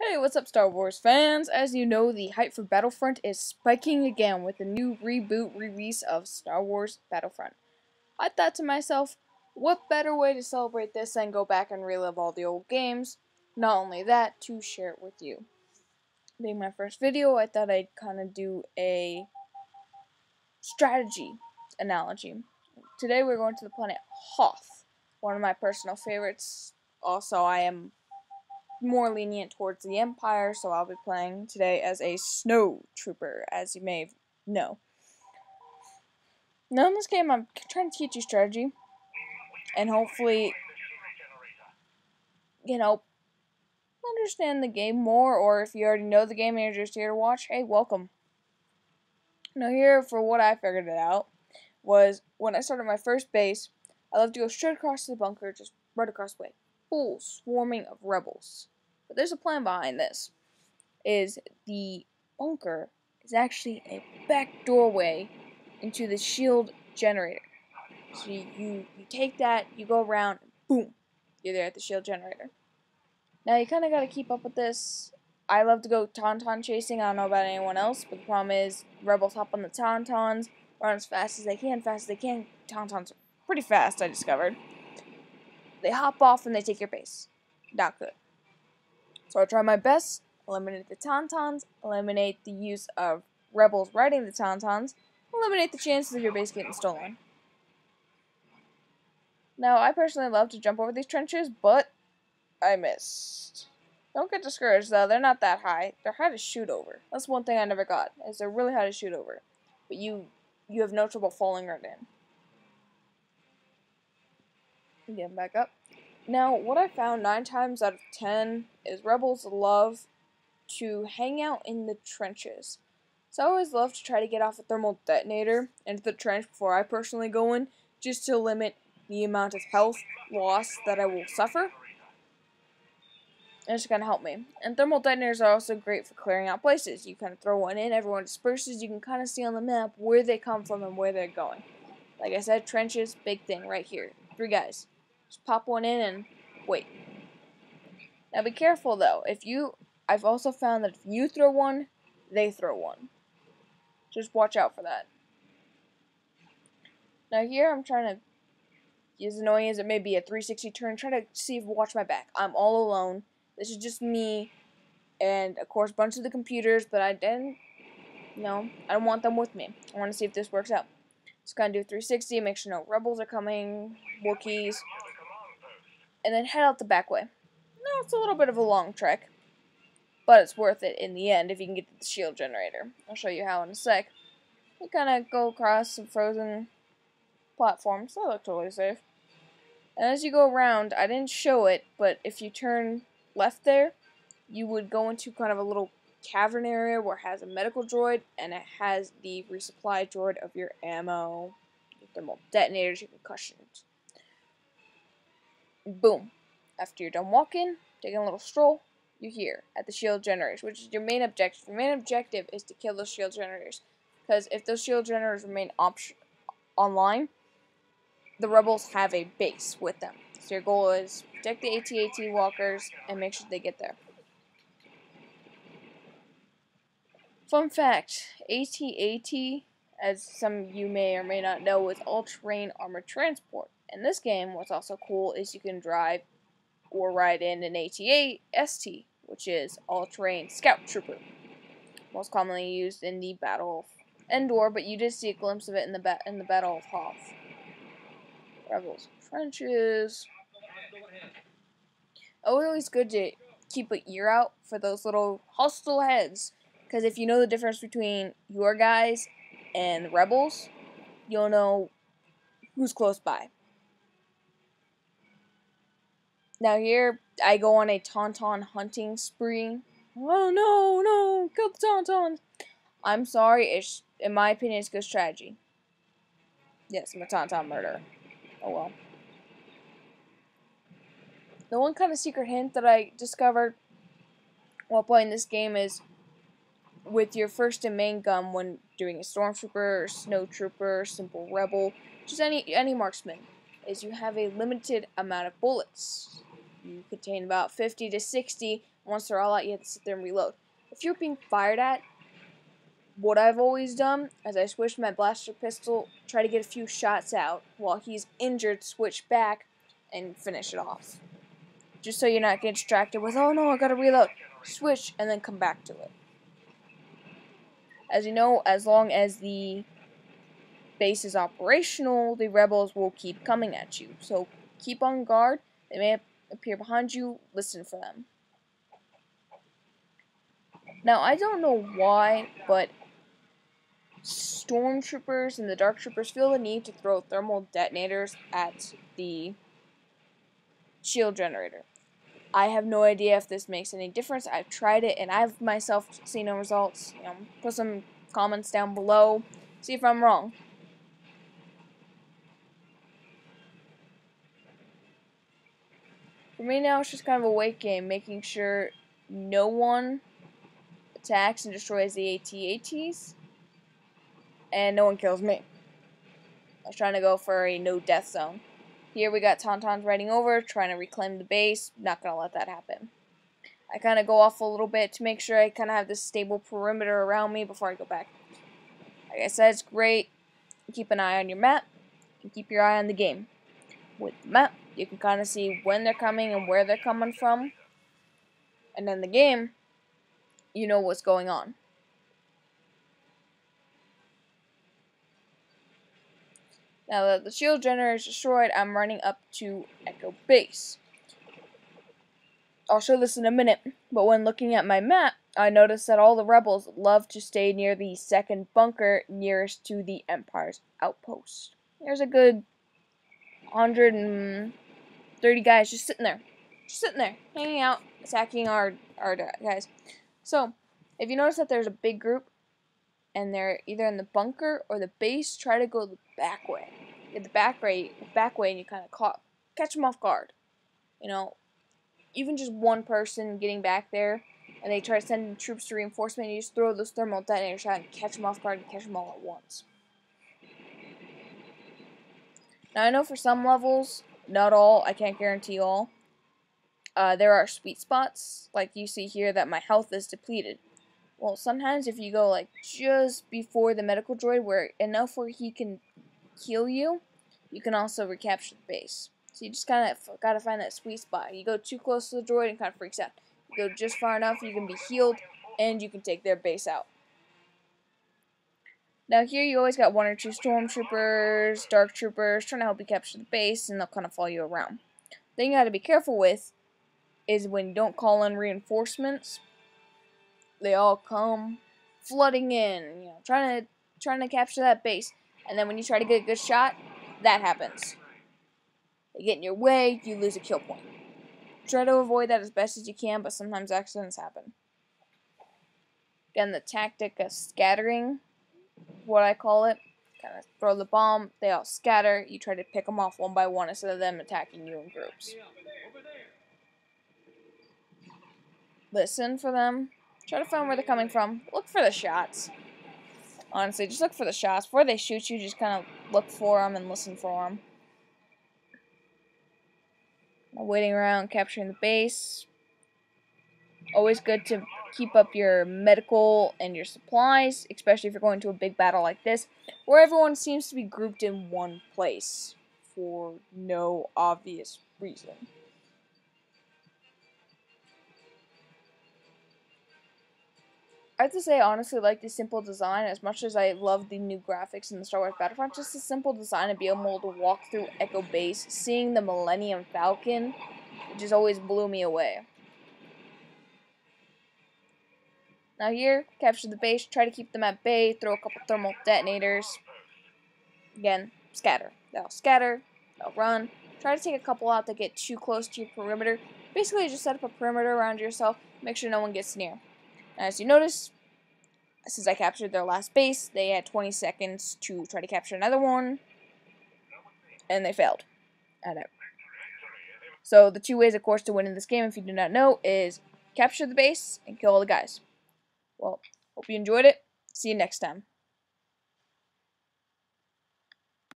Hey, what's up, Star Wars fans? As you know, the hype for Battlefront is spiking again with the new reboot release of Star Wars Battlefront. I thought to myself, what better way to celebrate this than go back and relive all the old games? Not only that, to share it with you. Being my first video, I thought I'd kind of do a strategy analogy. Today we're going to the planet Hoth, one of my personal favorites. Also, I am more lenient towards the Empire, so I'll be playing today as a snow trooper, as you may know. Now in this game, I'm trying to teach you strategy, and hopefully, understand the game more, or if you already know the game and you're just here to watch, hey, welcome. Now here, for what I figured it out, was when I started my first base, I love to go straight across the bunker, just right across the way. Full swarming of rebels. But there's a plan behind this. Is the bunker is actually a back doorway into the shield generator. So you take that, you go around, boom, you're there at the shield generator. Now you kind of got to keep up with this. I love to go tauntaun chasing. I don't know about anyone else, but the problem is rebels hop on the tauntauns, run as fast as they can, Tauntauns are pretty fast, I discovered. They hop off and they take your base. Not good. So I try my best. Eliminate the tauntauns, eliminate the use of rebels riding the tauntauns, eliminate the chances of your base getting stolen. Now, I personally love to jump over these trenches, but I missed. Don't get discouraged, though. They're not that high. They're high to shoot over. That's one thing I never got, is they're really high to shoot over. But you have no trouble falling right in. Getting back up. Now, what I found 9 times out of 10 is rebels love to hang out in the trenches. So I always love to try to get off a thermal detonator into the trench before I personally go in, just to limit the amount of health loss that I will suffer. And it's going to help me. And thermal detonators are also great for clearing out places. You kind of throw one in, everyone disperses, you can kind of see on the map where they come from and where they're going. Like I said, trenches, big thing right here. 3 guys. Just pop one in and wait. Now be careful though. I've also found that if you throw one, they throw one. Just watch out for that. Now here I'm trying to, as annoying as it may be, a 360 turn, try to watch my back. I'm all alone. This is just me, and of course a bunch of the computers, but I don't want them with me. I want to see if this works out. Just kind of do a 360, make sure no rebels are coming, Wookiees, and then head out the back way. Now it's a little bit of a long trek, but it's worth it in the end if you can get to the shield generator. I'll show you how in a sec. You kind of go across some frozen platforms. They look totally safe. And as you go around, I didn't show it, but if you turn left there, you would go into kind of a little cavern area where it has a medical droid, and it has the resupply droid of your ammo, your thermal detonators, your concussions. Boom. After you're done walking, taking a little stroll, you're here at the shield generators, which is your main objective. Your main objective is to kill those shield generators, because if those shield generators remain online, the rebels have a base with them. So your goal is protect the AT-AT walkers and make sure they get there. Fun fact, AT-AT, as some of you may or may not know, is all-terrain armored transport. In this game, what's also cool is you can drive or ride in an AT-ST, which is all-terrain scout trooper. Most commonly used in the Battle of Endor, but you did see a glimpse of it in the Battle of Hoth. Rebels trenches. Always good to keep an ear out for those little hostile heads, because if you know the difference between your guys and the rebels, you'll know who's close by. Now here, I go on a tauntaun hunting spree. Oh no, kill the tauntauns! I'm sorry, in my opinion, it's good strategy. Yes, I'm a tauntaun murderer. Oh well. The one kind of secret hint that I discovered while playing this game is with your first and main gun when doing a stormtrooper, or snow trooper, simple rebel, just any marksman, is you have a limited amount of bullets. You contain about 50 to 60, Once they're all out, you have to sit there and reload. If you're being fired at, what I've always done is I switch my blaster pistol, try to get a few shots out while he's injured, switch back, and finish it off. Just so you're not getting distracted with, oh no, I gotta reload. Switch, and then come back to it. As you know, as long as the base is operational, the rebels will keep coming at you. So keep on guard. They may appear behind you. Listen for them. Now, I don't know why, but stormtroopers and the dark troopers feel the need to throw thermal detonators at the shield generator. I have no idea if this makes any difference. I've tried it and I've myself seen no results. Put some comments down below. See if I'm wrong. For me now, it's just kind of a wait game, making sure no one attacks and destroys the AT-ATs, and no one kills me. I was trying to go for a no-death zone. Here we got Tauntauns riding over, trying to reclaim the base. Not going to let that happen. I kind of go off a little bit to make sure I kind of have this stable perimeter around me before I go back. Like I said, it's great. Keep an eye on your map, and keep your eye on the game. With the map, you can kind of see when they're coming and where they're coming from. And in the game, you know what's going on. Now that the shield generator is destroyed, I'm running up to Echo Base. I'll show this in a minute, but when looking at my map, I noticed that all the rebels love to stay near the second bunker nearest to the Empire's outpost. There's a good 130 guys just sitting there, hanging out, attacking our guys. So, if you notice that there's a big group, and they're either in the bunker or the base, try to go the back way. Get the back way, and you kind of catch them off guard. Even just one person getting back there, and they try to send troops to reinforcement, you just throw those thermal detonators out and catch them off guard and catch them all at once. Now, I know for some levels, not all, I can't guarantee all, there are sweet spots, like you see here, that my health is depleted. Well, sometimes if you go like just before the medical droid, where he can heal you, you can also recapture the base. So you just kind of gotta find that sweet spot. You go too close to the droid and kind of freaks out. You go just far enough, you can be healed, and you can take their base out. Now here you always got 1 or 2 stormtroopers, dark troopers, trying to help you capture the base, and they'll kind of follow you around. The thing you gotta be careful with is when you don't call in reinforcements, they all come flooding in, trying to capture that base. And then when you try to get a good shot, that happens. They get in your way, you lose a kill point. Try to avoid that as best as you can, but sometimes accidents happen. Again, the tactic of scattering, what I call it. Kind of throw the bomb, they all scatter, you try to pick them off one by one instead of them attacking you in groups. Listen for them. Try to find where they're coming from. Look for the shots. Honestly, just look for the shots. Before they shoot you, just kind of look for them and listen for them. Waiting around, capturing the base. Always good to keep up your medical and your supplies, especially if you're going to a big battle like this, where everyone seems to be grouped in one place for no obvious reason. I have to say, I honestly like the simple design as much as I love the new graphics in the Star Wars Battlefront. Just the simple design and be able to walk through Echo Base, seeing the Millennium Falcon, it just always blew me away. Now here, capture the base, try to keep them at bay, throw a couple thermal detonators. Again, scatter. They'll scatter, they'll run. Try to take a couple out that get too close to your perimeter. Basically, just set up a perimeter around yourself, make sure no one gets near. As you notice, since I captured their last base, they had 20 seconds to try to capture another one, and they failed at it. So the 2 ways, of course, to win in this game, if you do not know, is capture the base and kill all the guys. Well, hope you enjoyed it. See you next time.